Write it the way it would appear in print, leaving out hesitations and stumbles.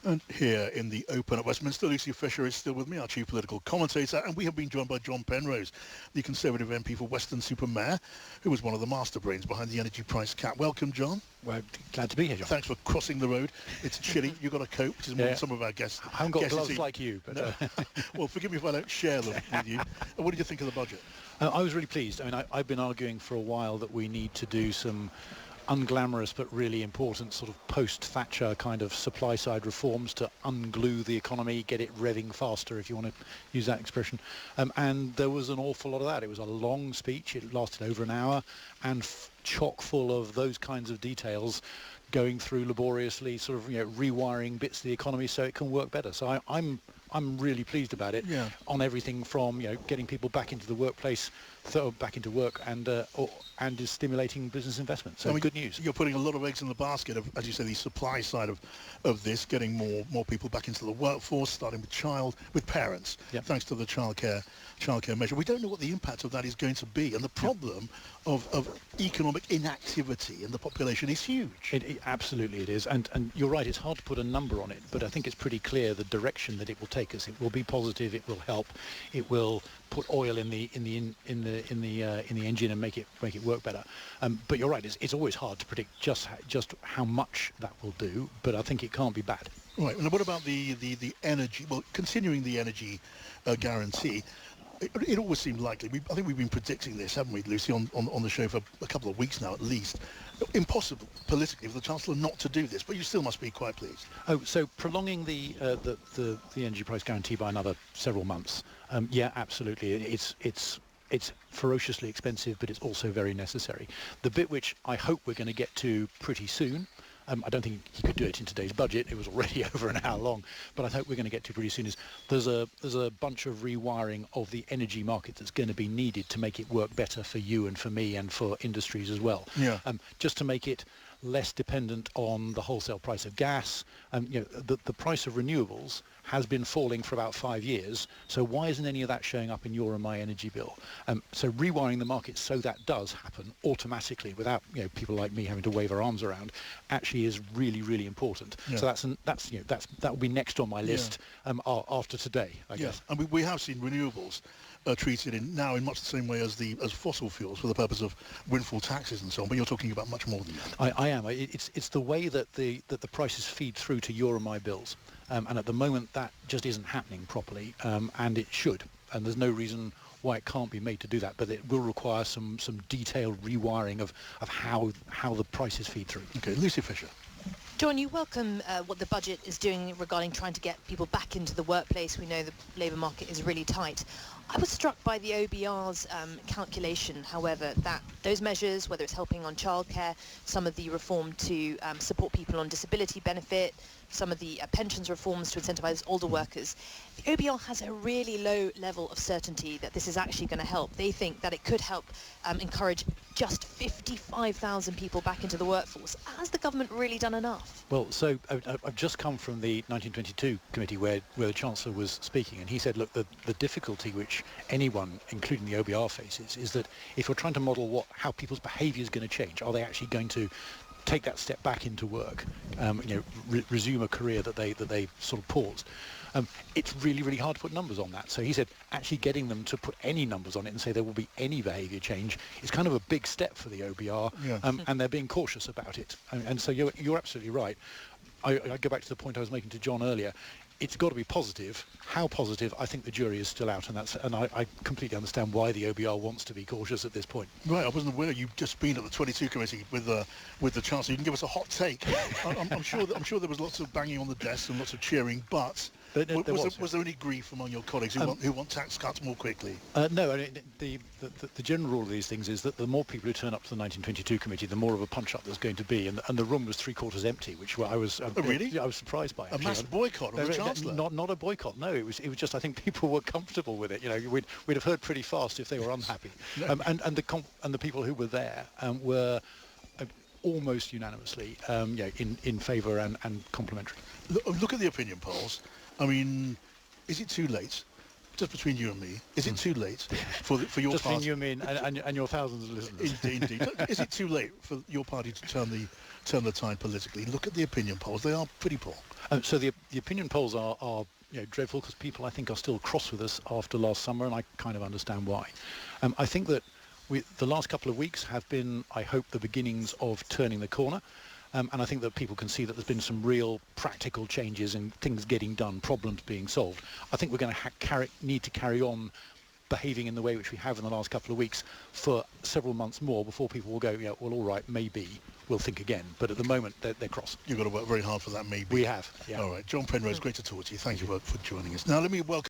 And here in the Open at Westminster, Lucy Fisher is still with me, our chief political commentator, and we have been joined by John Penrose, the Conservative MP for Weston-super-Mare, who was one of the masterbrains behind the energy price cap. Welcome, John. Well, glad to be here, John. Thanks for crossing the road. It's chilly. You've got a coat, which is more than some of our guests. I haven't got gloves like you. But, no. Well, forgive me if I don't share them with you. What did you think of the budget? I was really pleased. I mean, I've been arguing for a while that we need to do some unglamorous but really important sort of post-Thatcher kind of supply-side reforms to unglue the economy, get it revving faster, if you want to use that expression. And there was an awful lot of that. It was a long speech. It lasted over an hour and chock full of those kinds of details, going through laboriously, sort of rewiring bits of the economy so it can work better. So I'm really pleased about it. Yeah. On everything from getting people back into the workplace, back into work, and is stimulating business investment. So good news. You're putting a lot of eggs in the basket of, as you say, the supply side of this, getting more people back into the workforce, starting with parents, thanks to the childcare measure. We don't know what the impact of that is going to be, and the problem of economic inactivity in the population is huge. Absolutely it is, and you're right. It's hard to put a number on it, but I think it's pretty clear the direction that it will take us. It will be positive. It will help. It will put oil in the engine and make it work better. But you're right. It's always hard to predict just how much that will do. But I think it can't be bad. Right. And what about the energy? Well, continuing the energy guarantee. It always seemed likely. I think we've been predicting this, haven't we, Lucy, on the show for a couple of weeks now at least. Impossible politically for the Chancellor not to do this, but you still must be quite pleased. Oh, so prolonging the energy price guarantee by another several months. Yeah, absolutely. It's ferociously expensive, but it's also very necessary. The bit which I hope we're going to get to pretty soon. I don't think he could do it in today's budget. It was already over an hour long, but I hope we're going to get to pretty soon. Is there's a bunch of rewiring of the energy market that's going to be needed to make it work better for you and for me and for industries as well. Yeah. Just to make it less dependent on the wholesale price of gas. The price of renewables has been falling for about 5 years. So why isn't any of that showing up in your and my energy bill? So rewiring the market so that does happen automatically without people like me having to wave our arms around actually is really, really important. Yeah. So that will be next on my list after today, I guess. And we have seen renewables treated in much the same way as fossil fuels for the purpose of windfall taxes and so on. But you're talking about much more than that. I am. It's the way that the prices feed through to your and my bills, and at the moment that just isn't happening properly, and it should. And there's no reason why it can't be made to do that, but it will require some detailed rewiring of how the prices feed through. Okay, Lucy Fisher. John, you welcome what the budget is doing regarding trying to get people back into the workplace. We know the labour market is really tight. I was struck by the OBR's calculation, however, that those measures, whether it's helping on childcare, some of the reform to support people on disability benefit, some of the pensions reforms to incentivise older workers, the OBR has a really low level of certainty that this is actually going to help. They think that it could help encourage just 55,000 people back into the workforce. Has the government really done enough? Well, so I've just come from the 1922 committee where the Chancellor was speaking, and he said, look, the difficulty which anyone, including the OBR, faces is that if you're trying to model how people's behaviour is going to change, are they actually going to take that step back into work, resume a career that they sort of paused. It's really, really hard to put numbers on that. So he said actually getting them to put any numbers on it and say there will be any behaviour change is kind of a big step for the OBR, and they're being cautious about it. And so you're absolutely right. I go back to the point I was making to John earlier. It's got to be positive. How positive? I think the jury is still out, and I completely understand why the OBR wants to be cautious at this point. Right, I wasn't aware you'd just been at the 22 committee with the Chancellor. You can give us a hot take. I'm sure there was lots of banging on the desk and lots of cheering, but was there any grief among your colleagues who want tax cuts more quickly? No, I mean, the general rule of these things is that the more people who turn up to the 1922 committee, the more of a punch-up there's going to be, and the room was three-quarters empty, which I was really? I was surprised by. A mass boycott of the Chancellor? Not a boycott. No, it was just I think people were comfortable with it. We'd have heard pretty fast if they were unhappy, and the people who were there were almost unanimously in favour and complimentary. Look at the opinion polls. I mean, is it too late just between you and me, is it too late for your just party? between you and me and your thousands of listeners. Indeed. Is it too late for your party to turn the tide politically? Look at the opinion polls; they are pretty poor. So the opinion polls are dreadful because people, I think, are still cross with us after last summer, and I kind of understand why. I think that the last couple of weeks have been, I hope, the beginnings of turning the corner. And I think that people can see that there's been some real practical changes in things getting done, problems being solved. I think we're going to need to carry on behaving in the way which we have in the last couple of weeks for several months more before people will go, yeah, well, all right, maybe we'll think again. But at the moment, they're cross. You've got to work very hard for that, maybe. We have, yeah. All right. John Penrose, great to talk to you. Thank you for joining us. Now, let me welcome